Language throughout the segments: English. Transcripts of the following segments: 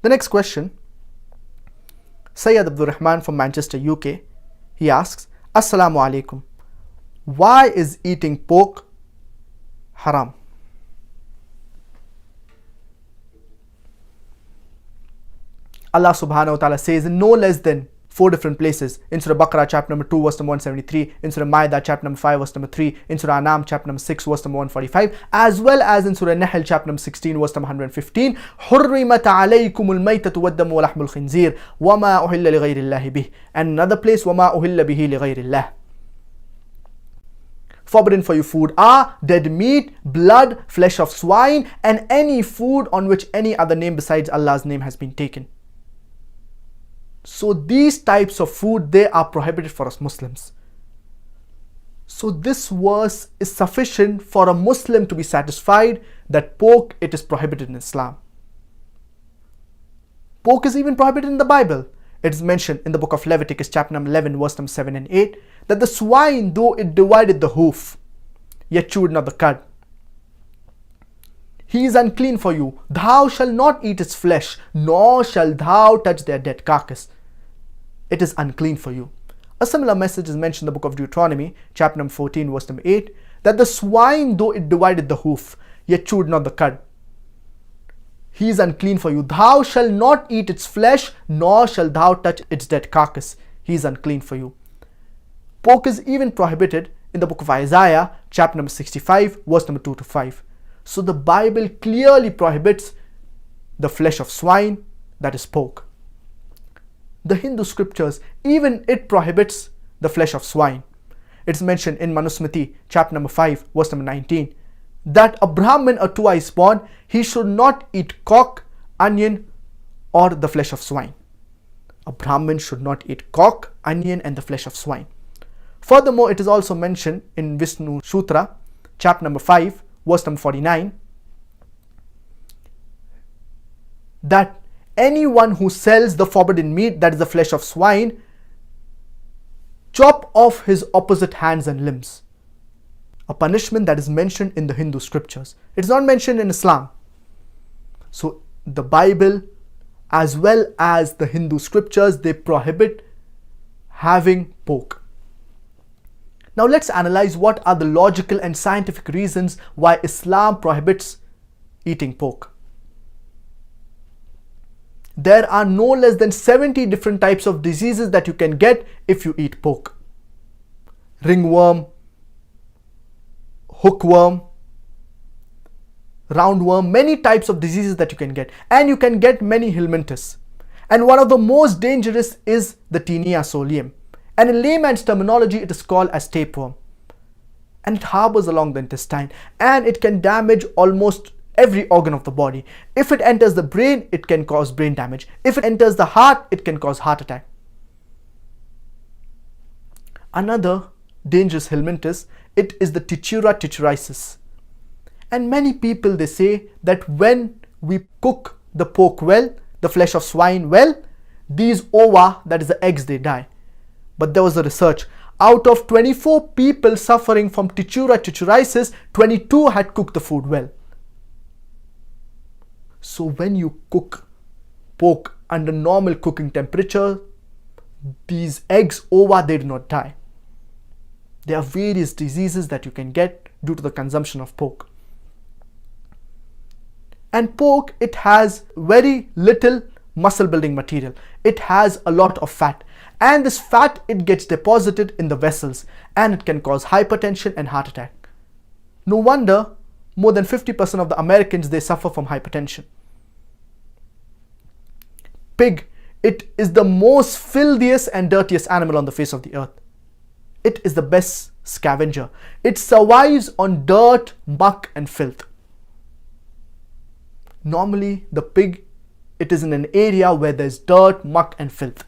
The next question, Sayyid Abdul Rahman from Manchester, UK, he asks, Assalamu alaikum. Why is eating pork haram? Allah subhanahu wa ta'ala says in no less than 4 different places, in Surah Baqarah chapter number 2 verse number 173, in Surah Ma'idah chapter number 5 verse number 3, in Surah Anam chapter number 6 verse number 145, as well as in Surah Nahl chapter number 16 verse number 115, حُرِّمَتْ عَلَيْكُمُ الْمَيْتَةُ وَالدَّمُ وَلَحْمُ الْخِنْزِيرِ وَمَا أُهِلَّ لِغَيْرِ اللَّهِ بِهِ. And another place, وَمَا أُهِلَّ بِهِ لِغَيْرِ اللَّهِ. Forbidden for you food are dead meat, blood, flesh of swine, and any food on which any other name besides Allah's name has been taken. So these types of food, they are prohibited for us Muslims. So this verse is sufficient for a Muslim to be satisfied that pork, it is prohibited in Islam. Pork is even prohibited in the Bible. It is mentioned in the book of Leviticus chapter number 11 verse number 7 and 8 that the swine, though it divided the hoof, yet chewed not the cud, he is unclean for you. Thou shalt not eat its flesh, nor shalt thou touch their dead carcass. It is unclean for you. A similar message is mentioned in the book of Deuteronomy, chapter number 14, verse number 8, that the swine, though it divided the hoof, yet chewed not the cud, he is unclean for you. Thou shalt not eat its flesh, nor shalt thou touch its dead carcass. He is unclean for you. Pork is even prohibited in the book of Isaiah, chapter number 65, verse number 2 to 5. So the Bible clearly prohibits the flesh of swine, that is pork. The Hindu scriptures, even it prohibits the flesh of swine. It's mentioned in Manusmriti, chapter number 5, verse number 19, that a Brahmin or two is born, he should not eat cock, onion, or the flesh of swine. A Brahmin should not eat cock, onion, and the flesh of swine. Furthermore, it is also mentioned in Vishnu Sutra, chapter number 5, verse number 49, that anyone who sells the forbidden meat, that is the flesh of swine, chop off his opposite hands and limbs. A punishment that is mentioned in the Hindu scriptures. It's not mentioned in Islam. So the Bible as well as the Hindu scriptures, they prohibit having pork. Now let's analyze what are the logical and scientific reasons why Islam prohibits eating pork. There are no less than 70 different types of diseases that you can get if you eat pork. Ringworm, hookworm, roundworm, many types of diseases that you can get. And you can get many helminthes. And one of the most dangerous is the Tinea solium. And in layman's terminology, it is called as tapeworm. And it harbors along the intestine. And it can damage almost every organ of the body. If it enters the brain, it can cause brain damage. If it enters the heart, it can cause heart attack. Another dangerous helminthus, it is the Tichura tichuriasis. And many people, they say that when we cook the pork well, the flesh of swine well, these ova, that is the eggs, they die. But there was a research. Out of 24 people suffering from Tichura tichuriasis, 22 had cooked the food well. So when you cook pork under normal cooking temperature, these eggs, ova, they do not die. There are various diseases that you can get due to the consumption of pork. And pork, it has very little muscle building material. It has a lot of fat. And this fat, it gets deposited in the vessels and it can cause hypertension and heart attack. No wonder more than 50% of the Americans, they suffer from hypertension. Pig, it is the most filthiest and dirtiest animal on the face of the earth. It is the best scavenger. It survives on dirt, muck and filth. Normally, the pig, it is in an area where there's dirt, muck and filth.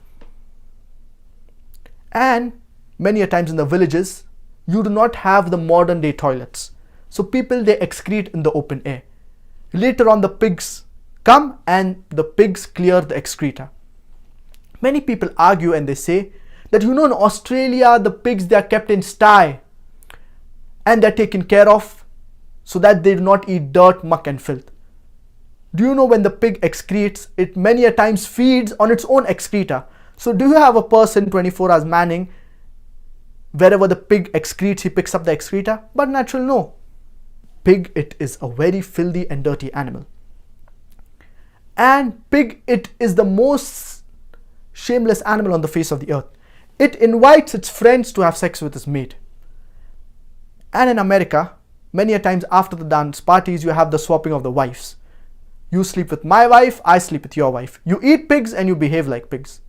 And many a times in the villages, you do not have the modern day toilets. So people, they excrete in the open air. Later on, the pigs come and the pigs clear the excreta. Many people argue and they say that, in Australia, the pigs, they are kept in sty and they're taken care of so that they do not eat dirt, muck and filth. Do you know when the pig excretes, it many a times feeds on its own excreta? So do you have a person 24 hours manning, wherever the pig excretes, he picks up the excreta? But natural, no. Pig, it is a very filthy and dirty animal. And pig, it is the most shameless animal on the face of the earth. It invites its friends to have sex with its mate. And in America, many a times after the dance parties, you have the swapping of the wives. You sleep with my wife, I sleep with your wife. You eat pigs and you behave like pigs.